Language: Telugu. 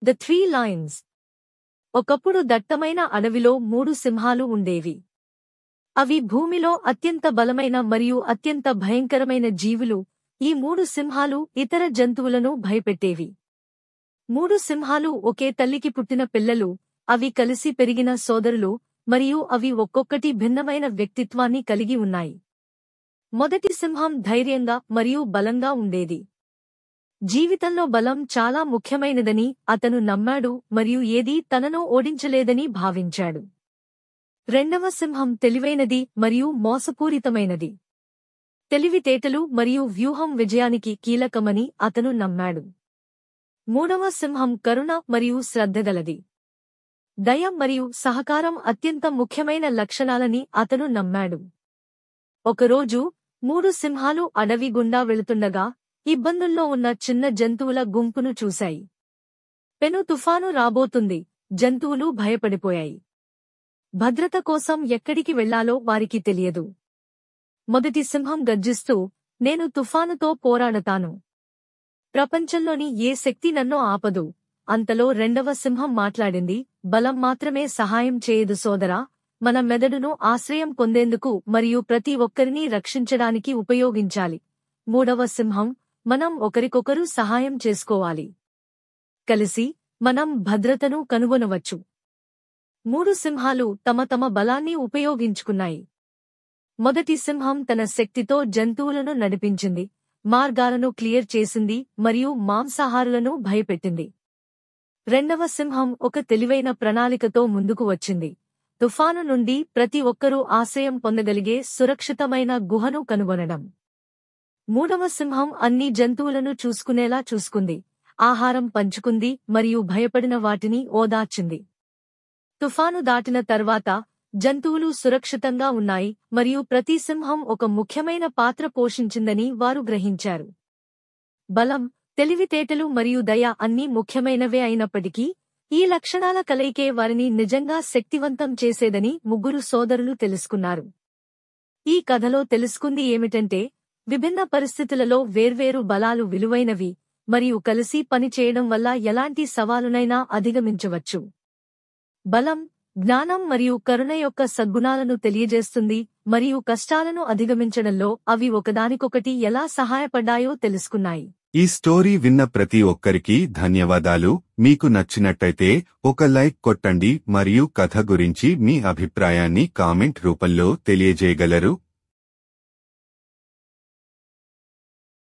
The three Lions. ఒకప్పుడు దట్టమైన అడవిలో 3 సింహాలు ఉండేవి. అవి భూమిలో అత్యంత బలమైన మరియు అత్యంత భయంకరమైన జీవులు. ఈ 3 సింహాలు ఇతర జంతువులను భయపెట్టేవి. 3 సింహాలు ఒకే తల్లికి పుట్టిన పిల్లలు, అవి కలిసి పెరిగిన సోదరులు, మరియు అవి ఒక్కొక్కటి భిన్నమైన వ్యక్తిత్వాన్ని కలిగి ఉన్నాయి. మొదటి సింహం ధైర్యంగా మరియు బలంగా ఉండేది. జీవితంలో బలం చాలా ముఖ్యమైనదని అతను నమ్మాడు మరియు ఏదీ తనను ఓడించలేదని భావించాడు. రెండవ సింహం తెలివైనది మరియు మోసపూరితమైనది. తెలివితేటలు మరియు వ్యూహం విజయానికి కీలకమని అతను నమ్మాడు. మూడవ సింహం కరుణ మరియు శ్రద్ధగలది. దయ మరియు సహకారం అత్యంత ముఖ్యమైన లక్షణాలని అతను నమ్మాడు. ఒకరోజు 3 సింహాలు అడవి గుండా వెళుతుండగా ఇబ్బందుల్లో ఉన్న చిన్న జంతువుల గుంపును చూశాయి. పెను తుఫాను రాబోతుంది. జంతువులు భయపడిపోయాయి. భద్రత కోసం ఎక్కడికి వెళ్లాలో వారికి తెలియదు. మొదటి సింహం గర్జిస్తూ, నేను తుఫానుతో పోరాడతాను. ప్రపంచంలోని ఏ శక్తి నన్ను ఆపదు. అంతలో రెండవ సింహం మాట్లాడింది, బలం మాత్రమే సహాయం చేయదు సోదరా, మన మెదడును ఆశ్రయం పొందేందుకు మరియు ప్రతి ఒక్కరినీ రక్షించడానికి ఉపయోగించాలి. మూడవ సింహం, మనం ఒకరికొకరు సహాయం చేసుకోవాలి. కలిసి మనం భద్రతను కనుగొనవచ్చు. 3 సింహాలు తమ తమ బలాన్ని ఉపయోగించుకున్నాయి. మొదటి సింహం తన శక్తితో జంతువులను నడిపించింది, మార్గాలను క్లియర్ చేసింది మరియు మాంసాహారులను భయపెట్టింది. రెండవ సింహం ఒక తెలివైన ప్రణాళికతో ముందుకు వచ్చింది. తుఫాను నుండి ప్రతి ఒక్కరూ ఆశ్రయం పొందగలిగే సురక్షితమైన గుహను కనుగొనడం. మూడవ సింహం అన్ని జంతువులను చూసుకునేలా చూసుకుంది, ఆహారం పంచుకుంది మరియు భయపడిన వాటిని ఓదార్చింది. తుఫాను దాటిన తర్వాత జంతువులు సురక్షితంగా ఉన్నాయి మరియు ప్రతి సింహం ఒక ముఖ్యమైన పాత్ర పోషించిందని వారు గ్రహించారు. బలం, తెలివితేటలు మరియు దయ అన్నీ ముఖ్యమైనవే అయినప్పటికీ, ఈ లక్షణాల కలయికే వారిని నిజంగా శక్తివంతం చేసేదని 3 సోదరులు తెలుసుకున్నారు. ఈ కథలో తెలుసుకుంది ఏమిటంటే, విభిన్న పరిస్థితులలో వేర్వేరు బలాలు విలువైనవి మరియు కలిసి పనిచేయడం వల్ల ఎలాంటి సవాలునైనా అధిగమించవచ్చు. బలం, జ్ఞానం మరియు కరుణ యొక్క సద్గుణాలను తెలియజేస్తుంది మరియు కష్టాలను అధిగమించడంలో అవి ఒకదానికొకటి ఎలా సహాయపడ్డాయో తెలుసుకున్నాయి. ఈ స్టోరీ విన్న ప్రతి ఒక్కరికి ధన్యవాదాలు. మీకు నచ్చినట్టయితే ఒక లైక్ కొట్టండి మరియు కథ గురించి మీ అభిప్రాయాన్ని కామెంట్ రూపంలో తెలియజేయగలరు.